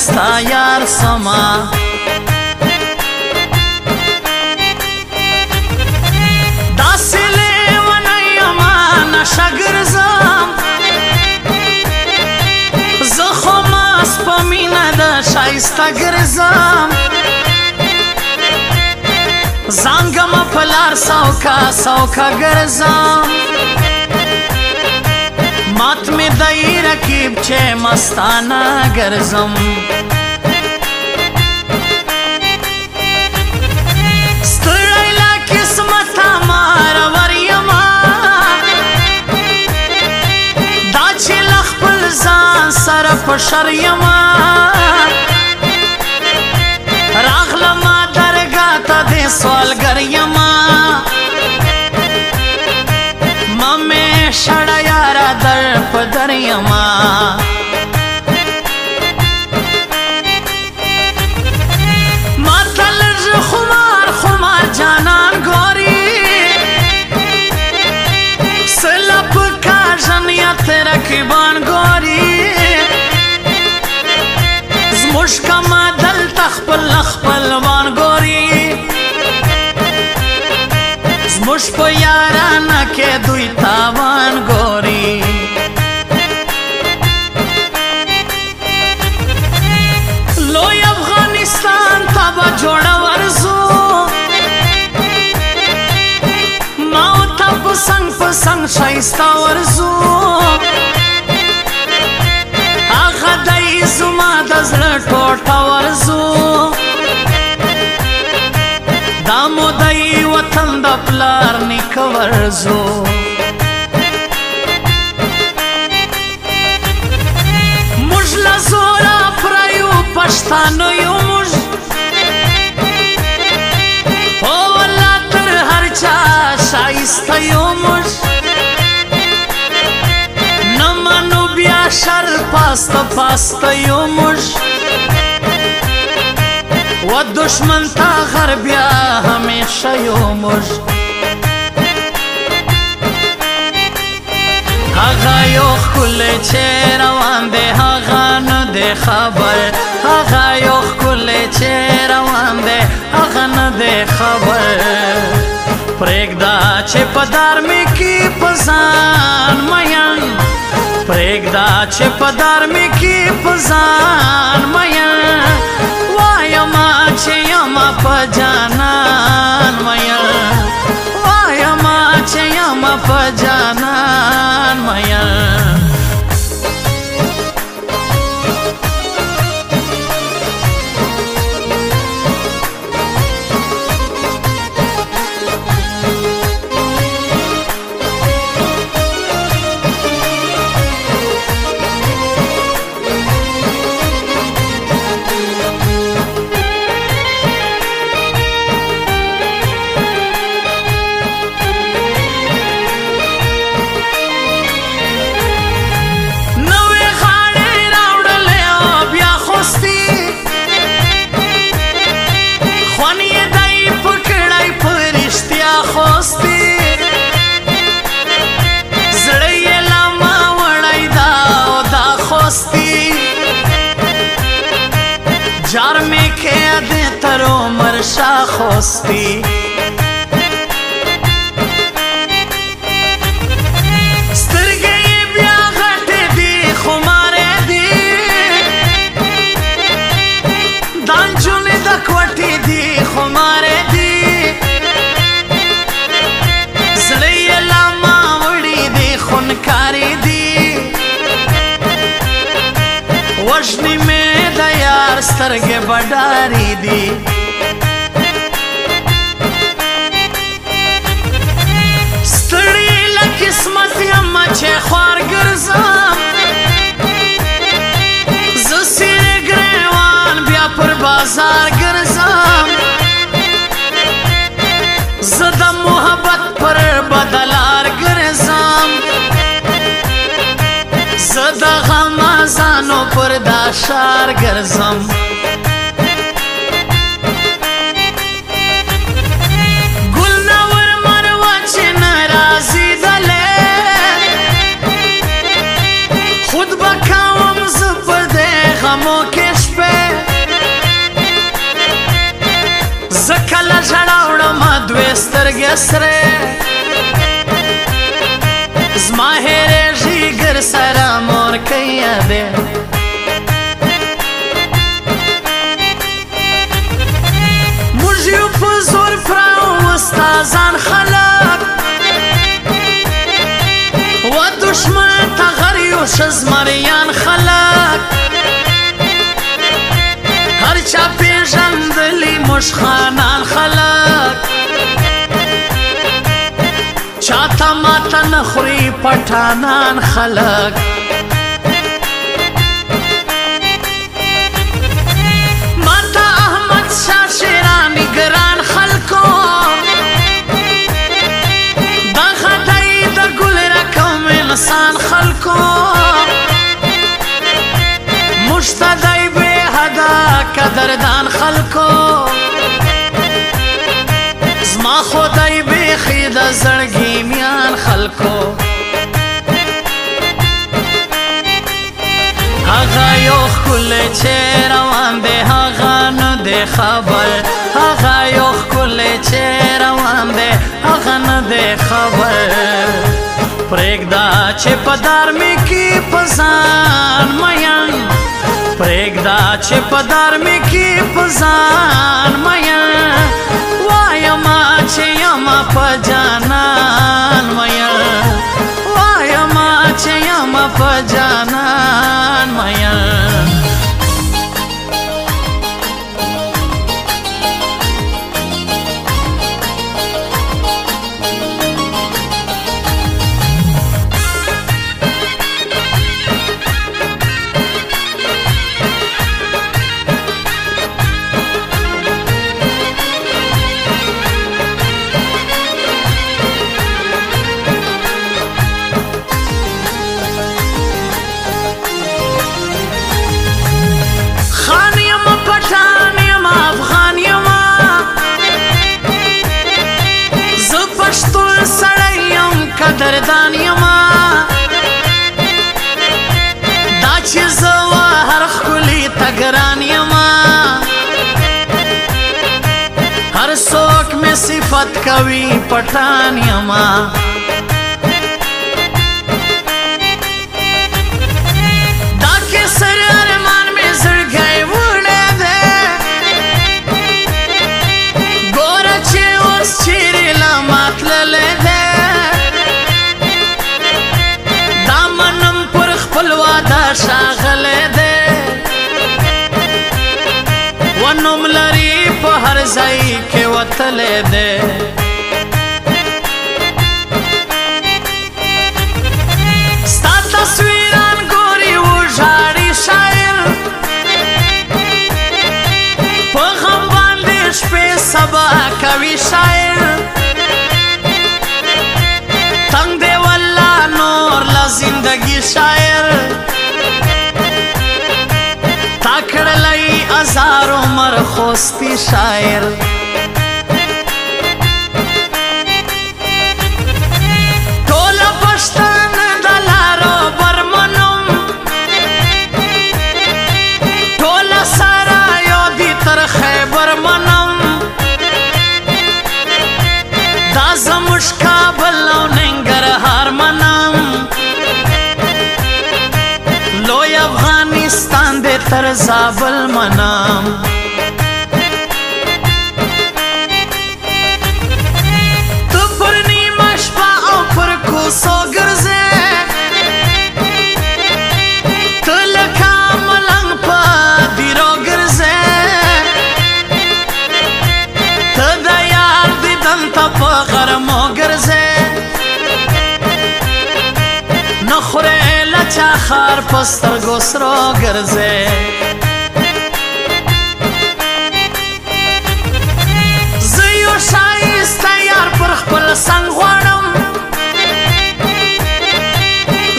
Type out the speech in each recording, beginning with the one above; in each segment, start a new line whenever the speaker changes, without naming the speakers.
بستا یار سما داسی لیونی اما نشگرزم زخو ماس پا مینه دا شایسته گرزم زانگم پلار سوکا گرزم مات می دای رکیب چه مستانه گرزم سترائیلا قسمتا مارور یما دا چه لخ پل زان سر پشر یما راغلما درگا تا دی سوالگر یما ممی شڑا یارا در پدر یما ماتل خمار جانان گوری سلپ کا جنیت رکبان گوری زموش کما دل تخپل وان گوری زموش پو یارانا که دوی تاوان گوری لوی افغانستان تابا جوڑا ورزو ماو تا پسنگ شایستا ورزو آغا دای زما دزر ٹوٹا ورزو دامو دای وطن دا پلار نیک ورزو مج لزورا پرایو پشتانو یو مج او والله تر هر چا شایسته یو مج نمانو بیا شر پاست یو مج و دشمن تا غربیا همیشه یو مج آغا یو خکل چه روان ده آغا نده خبر آغا یو خکل چه روان ده آغا نده خبر پریگدا چه پدار می کی پزان مین پریگدا چه پدار می کی پزان مین وایما چه یما پجانان مین وایما چه یما پجانان مین जार में कैद तरो मरशा खोस्ती स्तरगे ब्या घट दी खुमारे दी दांचुन दकवटी दी खुमारे दी जड़े लामा वड़ी दी खुनकारी दी वजनी में दयार स्तरगे बडारी दी स्तड़ी लकिस्मत यम्मा छे ख्वार गर्जम जसीर ग्रेवान ब्या पर बाजार गर्जम जदा मोहब्बत पर बदलार गर्जम زدا غمازانو پر داشار گرزم گل نور مروا چه نرازی دله خود بکاوم زپده غمو کش په سترګې سرې زما هېرېږي ګر سره مور کوي یادې موږ یو په زور پراو استادان خلک و دشمن ته غر یو ښه زمریان خلک هر چا پېژندلي موږ خانان خلک چاته ماته نه خوري پټانان خلک ماته احمد شاه شیراني ګران خلکو دغه دی د ګل رقم انسان خلکو موږ ته دی بې حده قدردان خلکو زما خدای بیخي د زړګي میان خلکو هغه یو ښکلی چې روان دی هغه نه دی خبر هغه یو ښکلی چې روان دی هغه نه دی خبر پرېږده چې په دارمي کې په ځان مین پرېږده چې په دارمي کې په ځان مین وایما چې یما په جانان مین وایما چې یما په جانان مین قدردان یما دا چې زه هر ښکلي ته ګران یما هر څوک مې صفت کوي پټان یما دا کیسر ارمان مې زړګی وړی دی ګوره چې اوس چیرې له ما تللی دی شاغلی دی و نوم لري په هر ځای کې وتلی دی ستا تصویران ګوري وژاړي شاعر په غم باندې شپې سبا کوي شاعر تنګ دی والله نور له زندګي شاعر کړلی ازار عمر خوستی شاعر ټوله پښتانه د لارو برمنم ټوله سره یو دي تر خیبر منم دا زموږ کابل او ننګرهار منم لوی افغانستان دې تر زابل منم ته پر نیمه شپه او پر کوڅو ګرځې ته لکه ملنګ په دیرو ګرځې ته د یار دیدن ته په غرمو ګرځې نه خورې له چا خار په سترګو سرو ګرځې زه یو ښایسته یار پر خپل څنګ غواړم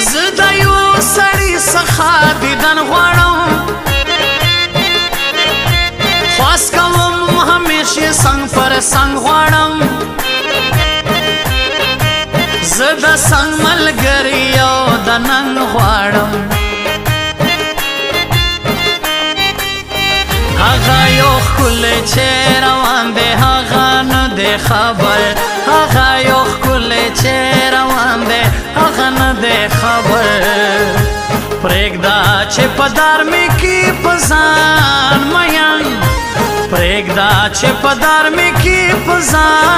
زه د یو سړي څخه دیدن غواړم خواست کوم همیشه څنګ پر څنګ غواړم زه د څنګ ملګري او د ننګ غواړم هغه یو ښکلی چې روان دی هغه نه دی خبر هغه یو ښکلی چې روان دی هغه نه دی خبر پرېږده چې په دارمي کې په ځان مین پرېږده چې په دارمي کې په ځان